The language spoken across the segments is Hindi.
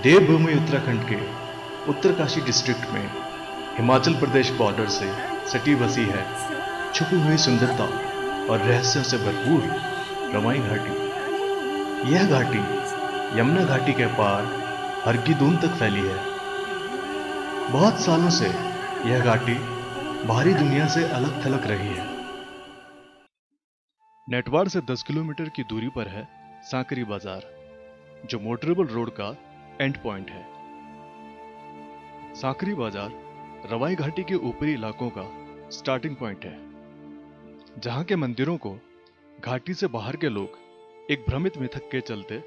देवभूमि उत्तराखंड के उत्तरकाशी डिस्ट्रिक्ट में हिमाचल प्रदेश बॉर्डर से सटी बसी है छुपी हुई सुंदरता और रहस्यों से भरपूर रवाई घाटी। यह घाटी यमुना घाटी के पार हरकी-दून तक फैली है। बहुत सालों से यह घाटी बाहरी दुनिया से अलग थलग रही है। नेटवार से 10 किलोमीटर की दूरी पर है सांकरी बाजार, जो मोटरेबल रोड का एंड पॉइंट है। सांकरी बाजार रवाई घाटी के ऊपरी इलाकों का स्टार्टिंग पॉइंट है, जहां के मंदिरों को घाटी से बाहर के लोग एक भ्रमित मिथक के चलते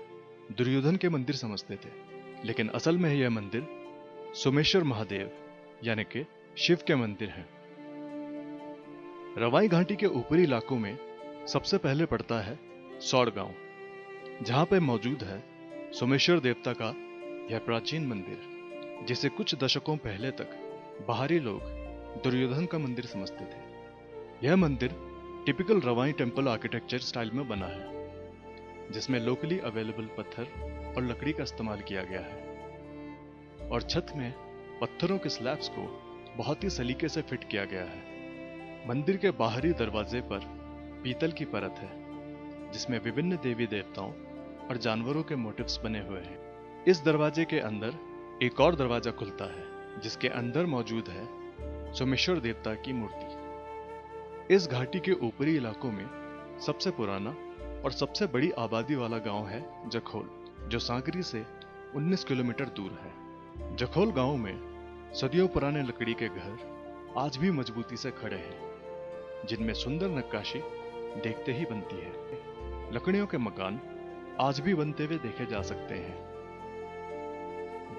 दुर्योधन के मंदिर समझते थे, लेकिन असल में यह मंदिर सोमेश्वर महादेव यानी कि शिव के मंदिर हैं। रवाई घाटी के ऊपरी इलाकों में सबसे पहले पड़ता है सौड़ गांव, जहां पर मौजूद है सोमेश्वर देवता का यह प्राचीन मंदिर, जिसे कुछ दशकों पहले तक बाहरी लोग दुर्योधन का मंदिर समझते थे। यह मंदिर टिपिकल रवाई टेम्पल आर्किटेक्चर स्टाइल में बना है, जिसमें लोकली अवेलेबल पत्थर और लकड़ी का इस्तेमाल किया गया है, और छत में पत्थरों के स्लैब्स को बहुत ही सलीके से फिट किया गया है। मंदिर के बाहरी दरवाजे पर पीतल की परत है, जिसमें विभिन्न देवी देवताओं और जानवरों के मोटिव्स बने हुए हैं। इस दरवाजे के अंदर एक और दरवाजा खुलता है, जिसके अंदर मौजूद है सोमेश्वर देवता की मूर्ति। इस घाटी के ऊपरी इलाकों में सबसे पुराना और सबसे बड़ी आबादी वाला गांव है जखोल, जो सांकरी से 19 किलोमीटर दूर है। जखोल गांव में सदियों पुराने लकड़ी के घर आज भी मजबूती से खड़े हैं, जिनमें सुंदर नक्काशी देखते ही बनती है। लकड़ियों के मकान आज भी बनते हुए देखे जा सकते हैं।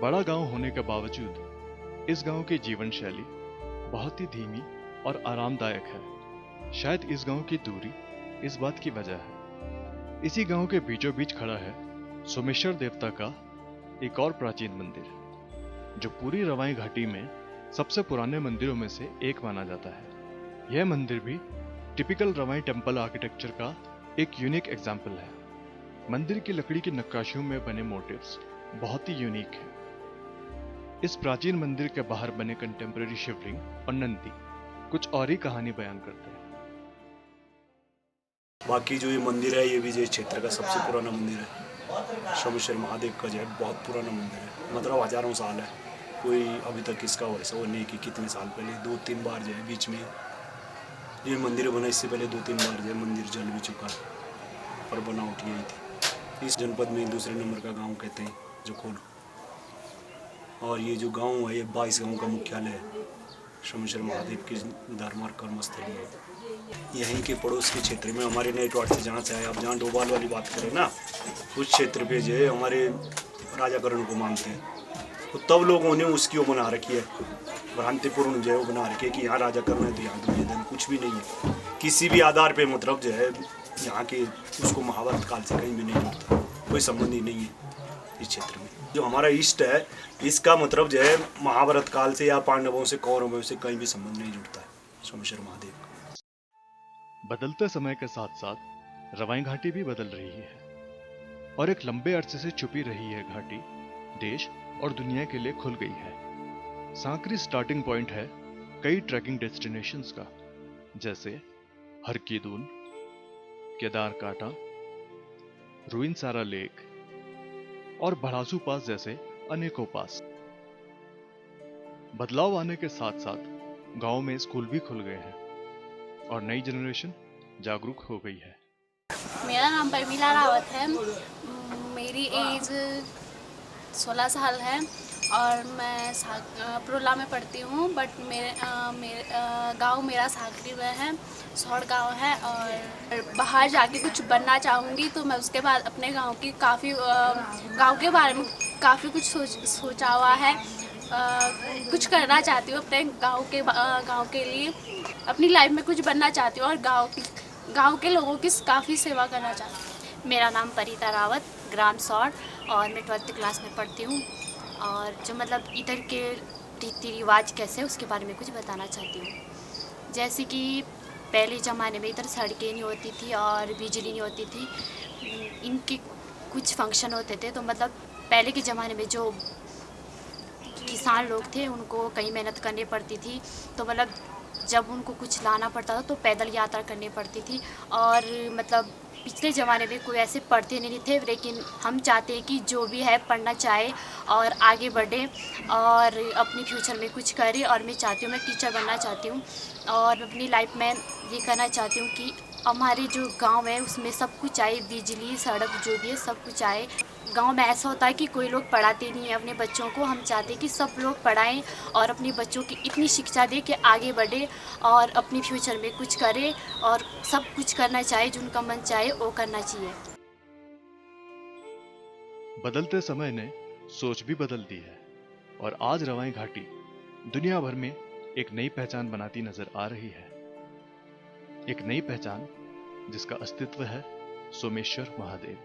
बड़ा गांव होने के बावजूद इस गांव की जीवन शैली बहुत ही धीमी और आरामदायक है। शायद इस गांव की दूरी इस बात की वजह है। इसी गांव के बीचों बीच खड़ा है सोमेश्वर देवता का एक और प्राचीन मंदिर, जो पूरी रवाई घाटी में सबसे पुराने मंदिरों में से एक माना जाता है। यह मंदिर भी टिपिकल रवाई टेम्पल आर्किटेक्चर का एक यूनिक एग्जाम्पल है। मंदिर की लकड़ी की नक्काशियों में बने मोटिव्स बहुत ही यूनिक हैं। इस प्राचीन मंदिर के बाहर बने कंटेम्प्रेरी शिवलिंग और नंदी कुछ और ही कहानी बयान करते हैं। बाकी जो ये मंदिर है, ये भी जो क्षेत्र का सबसे पुराना मंदिर है। सोमेश्वर महादेव का जो है बहुत पुराना मंदिर है, मतलब हजारों साल है। कोई अभी तक इसका वैसा वो नहीं कि कितने साल पहले 2-3 बार जो है बीच में ये मंदिर बना। इससे पहले 2-3 बार जो है मंदिर जल भी चुका है, पर बनावट यही थी। इस जनपद में दूसरे नंबर का गांव कहते हैं जखोल, और ये जो गांव है ये 22 गांव का मुख्यालय है। सोमेश्वर महादेव के धर्मार्थ कर्मस्थली है। यहीं के पड़ोस के क्षेत्र में हमारे नेटवार्ड से जहाँ से आए, आप जहाँ डोभाल वाली बात करें ना, उस क्षेत्र पे जो है हमारे राजाकरण को मानते हैं। तो तब लोगों ने उसकी वो बना रखी है, भ्रांतिपूर्ण जो है वो बना रखी है कि यहाँ राजा करना है तो यहाँ दुर्योधन। कुछ भी नहीं है किसी भी आधार पे, मतलब जो है यहाँ के उसको महाभारत काल से कहीं भी नहीं जुड़ता, कोई संबंध ही नहीं है इस क्षेत्र में। जो हमारा इष्ट है, इसका मतलब जो है महाभारत काल से या पांडवों से कौरवों से कहीं भी संबंध नहीं जुड़ता है सोमेश्वर महादेव का। बदलते समय के साथ साथ रवाई घाटी भी बदल रही है, और एक लंबे अरसे से छुपी रही है घाटी देश और दुनिया के लिए खुल गई है। सांकरी स्टार्टिंग पॉइंट है कई ट्रैकिंग डेस्टिनेशंस का, जैसे हरकी-दून, केदारकाठा, रुइंसारा लेक और भड़ासू पास जैसे अनेकों पास। बदलाव आने के साथ साथ गांव में स्कूल भी खुल गए हैं और नई जनरेशन जागरूक हो गई है। मेरा नाम परमीला रावत है। मेरी एज 16 साल है और मैं प्रोला में पढ़ती हूँ, बट मेरे गांव मेरा सांकरी में है, सौड़ गांव है। और बाहर जाके कुछ बनना चाहूँगी तो मैं उसके बाद अपने गांव की गांव के बारे में काफ़ी कुछ सोचा हुआ है। कुछ करना चाहती हूँ अपने गांव के लिए, अपनी लाइफ में कुछ बनना चाहती हूँ और गांव के लोगों की काफ़ी सेवा करना चाहती हूँ। मेरा नाम परिता रावत, ग्राम सौड़, और मैं 12th क्लास में पढ़ती हूँ। और जो मतलब इधर के रीति रिवाज कैसे उसके बारे में कुछ बताना चाहती हूँ। जैसे कि पहले ज़माने में इधर सड़कें नहीं होती थी और बिजली नहीं होती थी। इनके कुछ फंक्शन होते थे तो मतलब पहले के ज़माने में जो किसान लोग थे उनको कई मेहनत करनी पड़ती थी, तो मतलब जब उनको कुछ लाना पड़ता था तो पैदल यात्रा करनी पड़ती थी। और मतलब पिछले ज़माने में कोई ऐसे पढ़ते नहीं थे, लेकिन हम चाहते हैं कि जो भी है पढ़ना चाहे और आगे बढ़े और अपने फ्यूचर में कुछ करे। और मैं चाहती हूँ, मैं टीचर बनना चाहती हूँ और अपनी लाइफ में ये करना चाहती हूँ कि हमारे जो गांव है उसमें सब कुछ आए, बिजली सड़क जो भी है सब कुछ आए। गांव में ऐसा होता है कि कोई लोग पढ़ाते नहीं है अपने बच्चों को, हम चाहते हैं कि सब लोग पढ़ाएं और अपने बच्चों की इतनी शिक्षा दें कि आगे बढ़े और अपने फ्यूचर में कुछ करे और सब कुछ करना चाहे, जो उनका मन चाहे वो करना चाहिए। बदलते समय ने सोच भी बदल दी है और आज रवाई घाटी दुनिया भर में एक नई पहचान बनाती नजर आ रही है। एक नई पहचान जिसका अस्तित्व है सोमेश्वर महादेव।